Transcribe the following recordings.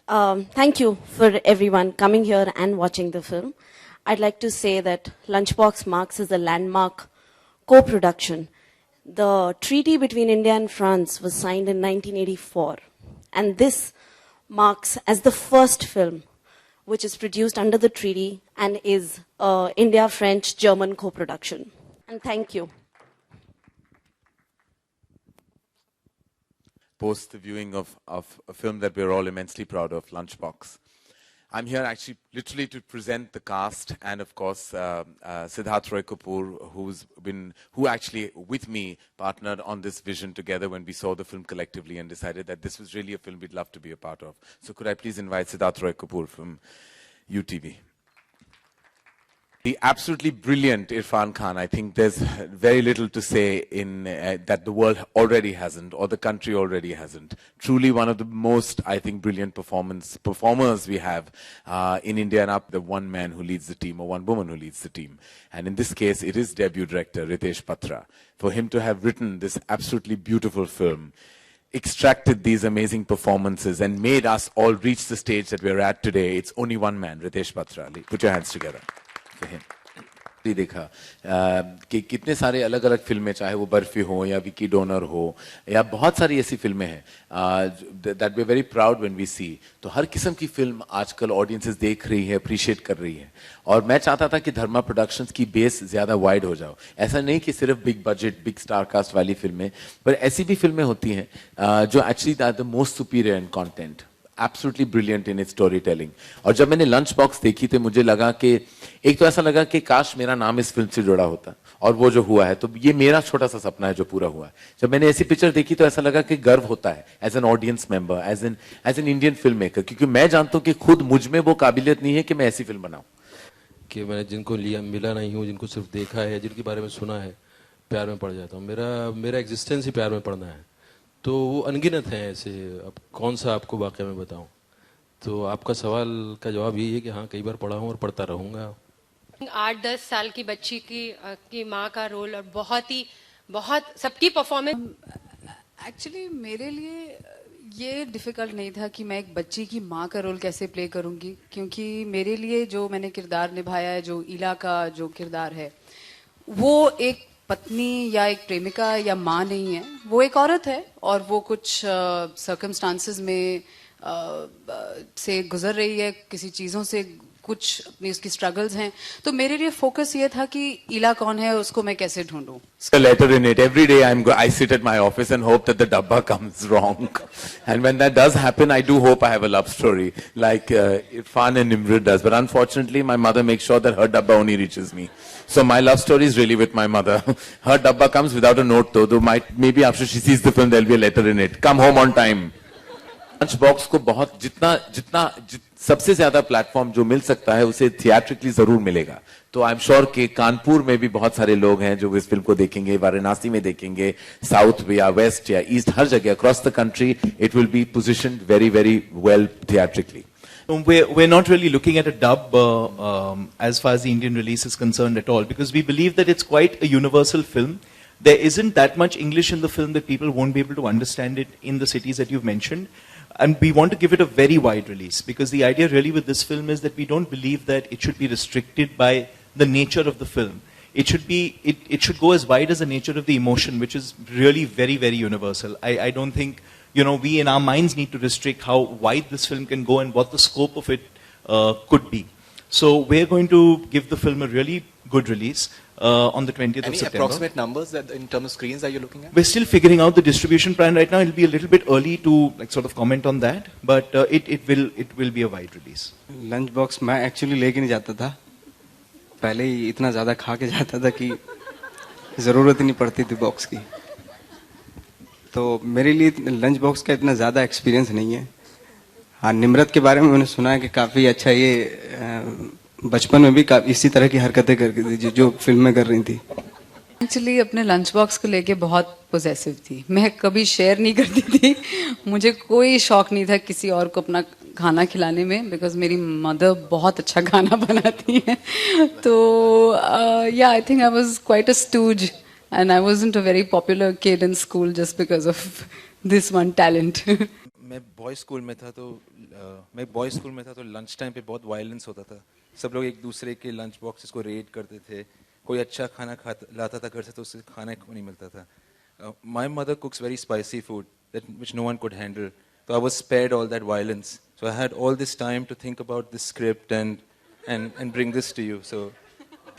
Thank you for everyone coming here and watching the film. I'd like to say that Lunchbox marks as a landmark co-production. The treaty between India and France was signed in 1984, and this marks as the first film which is produced under the treaty and is India-French-German co-production. And thank you. Post the viewing of a film that we're all immensely proud of, Lunchbox. I'm here actually literally to present the cast and of course Siddharth Roy Kapoor, who actually with me partnered on this vision together when we saw the film collectively and decided that this was really a film we'd love to be a part of. So could I please invite Siddharth Roy Kapoor from UTV. The absolutely brilliant Irfan Khan. I think there's very little to say in that the world already hasn't, or the country already hasn't. Truly one of the most, I think, brilliant performers we have in India, and up the one man who leads the team, or one woman who leads the team. And in this case, it is debut director Ritesh Patra. For him to have written this absolutely beautiful film, extracted these amazing performances, and made us all reach the stage that we're at today, it's only one man, Ritesh Patra. Put your hands together. देखा कि कितने सारे अलग अलग फिल्में, चाहे वो बर्फी हो या विकी डोनर हो या बहुत सारी ऐसी फिल्में हैं that we're very proud when we see. तो हर किस्म की फिल्म आजकल ऑडियंसेस देख रही है, अप्रिशिएट कर रही है. और मैं चाहता था कि धर्मा प्रोडक्शंस की बेस ज्यादा वाइड हो जाओ. ऐसा नहीं कि सिर्फ big budget, big star cast वाली फिल्में, पर ऐसी भी फिल्में होती हैं जो actually are the most superior in content. Absolutely brilliant in its storytelling. और जब मैंने लंच बॉक्स देखी तो मुझे लगा कि एक तो ऐसा लगा कि काश मेरा नाम इस फिल्म से जुड़ा होता, और वो जो हुआ है तो ये मेरा छोटा सा सपना है जो पूरा हुआ है. जब मैंने ऐसी पिक्चर देखी तो ऐसा लगा कि गर्व होता है as an audience member, as an Indian film maker, क्योंकि मैं जानता हूँ कि खुद मुझ में वो काबिलियत नहीं है कि मैं ऐसी फिल्म बनाऊं. कि मैंने जिनको मिला नहीं हूँ, जिनको सिर्फ देखा है, जिनके बारे में सुना है, प्यार में पड़ जाता हूँ. मेरा एग्जिस्टेंस ही प्यार में पड़ना है. तो वो अनगिनत हैं ऐसे. अब कौन सा आपको वाकई में बताऊं. तो आपका सवाल का जवाब यही है कि हाँ, कई बार पढ़ा हूँ और पढ़ता रहूँगा. 8-10 साल की बच्ची की माँ का रोल, और बहुत सबकी परफॉर्मेंस. एक्चुअली मेरे लिए ये डिफ़िकल्ट नहीं था कि मैं एक बच्ची की माँ का रोल कैसे प्ले करूँगी, क्योंकि मेरे लिए जो मैंने किरदार निभाया है, जो इला का जो किरदार है, वो एक पत्नी या एक प्रेमिका या माँ नहीं है. वो एक औरत है और वो कुछ सर्कमस्टांसेस में से गुजर रही है, किसी चीज़ों से कुछ अपनी उसकी स्ट्रगल्स हैं. तो मेरे लिए फोकस ये था कि इला कौन है, उसको मैं कैसे ढूंढूं. A letter in it. Every day I sit at my office and hope that the dabba comes wrong. And when that does happen, I do hope I have a love story like Irfan and Nimrud does. But unfortunately, my mother makes sure that her dabba only reaches me. So my love story is really with my mother. Her dabba comes without a note though. Maybe after she sees the film, there'll be a letter in it. Come home on time. Lunch box को बहुत सबसे ज्यादा platform जो मिल सकता है उसे theatrically जरूर मिलेगा. तो आई एम श्योर कि कानपुर में भी बहुत सारे लोग हैं जो इस फिल्म को देखेंगे, वाराणसी में देखेंगे, साउथ या वेस्ट या ईस्ट, हर जगह across the country it will be positioned very very well theatrically. We're not really looking at a dub as far as the Indian release is concerned at all, because we believe that it's quite a universal film. There isn't that much English in the film that people won't be able to understand it in the cities that you've mentioned. And we want to give it a very wide release, because the idea really with this film is that we don't believe that it should be restricted by the nature of the film. It should go as wide as the nature of the emotion, which is really very, very universal. I don't think, we in our minds need to restrict how wide this film can go and what the scope of it could be. So we're going to give the film a really good release on the 20th of September. Any approximate numbers that in terms of screens are you looking at? We're still figuring out the distribution plan right now. It'll be a little bit early to sort of comment on that, but it will be a wide release. Lunch box मैं actually लेके नहीं जाता था. पहले ही इतना ज्यादा खा के जाता था कि जरूरत ही नहीं पड़ती थी बॉक्स की. तो मेरे लिए लंच बॉक्स का इतना ज्यादा एक्सपीरियंस नहीं है. हाँ, निम्रत के बारे में मैंने सुना है कि काफी अच्छा, ये बचपन में भी इसी तरह की हरकतें करती थी जो फिल्म में कर रही थी. एक्चुअली अपने लंच बॉक्स को लेके बहुत पोजेसिव थी. मैं कभी शेयर नहीं करती थी. मुझे कोई शौक नहीं था किसी और को अपना खाना खिलाने में, बिकॉज मेरी मदर बहुत अच्छा खाना बनाती हैं. तो या I think I was quite a stooge and I wasn't a very popular kid in school just because of this one talent. मैं बॉयज स्कूल में था तो लंच टाइम पे बहुत वायलेंस होता था. सब लोग एक दूसरे के लंच बॉक्सेस को रेड करते थे. कोई अच्छा खाना लाता था घर से तो उससे खाने को नहीं मिलता था. My mother cooks very spicy food which no one could handle. So I was spared all that violence. So I had all this time to think about the script and bring this to you. So.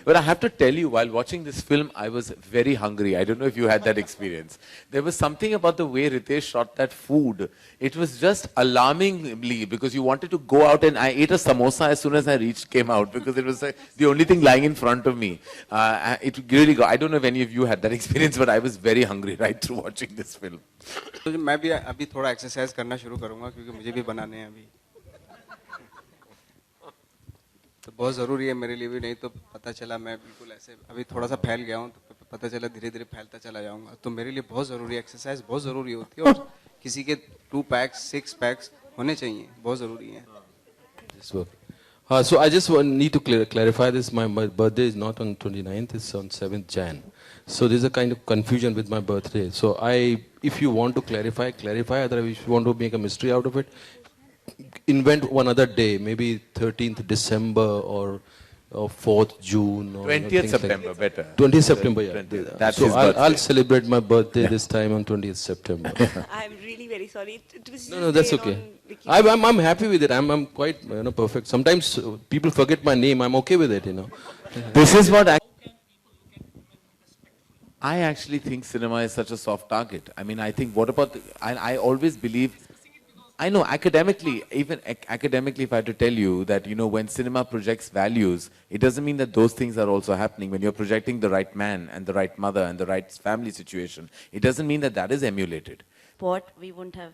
But I have to tell you, while watching this film, I was very hungry. I don't know if you had that experience. There was something about the way Ritesh shot that food. It was just alarmingly, because you wanted to go out, and I ate a samosa as soon as I came out, because it was the only thing lying in front of me. It really got, I don't know if any of you had that experience, but I was very hungry right through watching this film. तो मैं भी अभी थोड़ा exercise करना शुरू करूंगा क्योंकि मुझे भी बनाने हैं अभी. तो बहुत ज़रूरी है मेरे लिए भी, नहीं तो पता चला मैं बिल्कुल ऐसे अभी थोड़ा सा फैल गया हूँ तो पता चला धीरे धीरे फैलता चला जाऊंगा. तो मेरे लिए बहुत ज़रूरी है, एक्सरसाइज बहुत ज़रूरी होती है, और किसी के 2 पैक्स 6 पैक्स होने चाहिए, बहुत ज़रूरी है. So I just need to clarify this. My birthday is not on 29th, it's on 7th Jan. So there's a kind of confusion with my birthday. So if you want to clarify. Otherwise, if you want to make a mystery out of it, invent one other day, maybe 13th December or 4th June. Or 20th September, like better. 20th September, yeah. 20th. That's so his birthday. I'll celebrate my birthday this time on 20th September. I'm really very sorry. It was No, that's okay. I'm happy with it. I'm quite perfect. Sometimes people forget my name. I'm okay with it. This is what I actually think cinema is such a soft target. I mean, I think what about I always believe. I know academically, even academically, if I had to tell you that, when cinema projects values, it doesn't mean that those things are also happening. When you're projecting the right man and the right mother and the right family situation, it doesn't mean that that is emulated. What we wouldn't have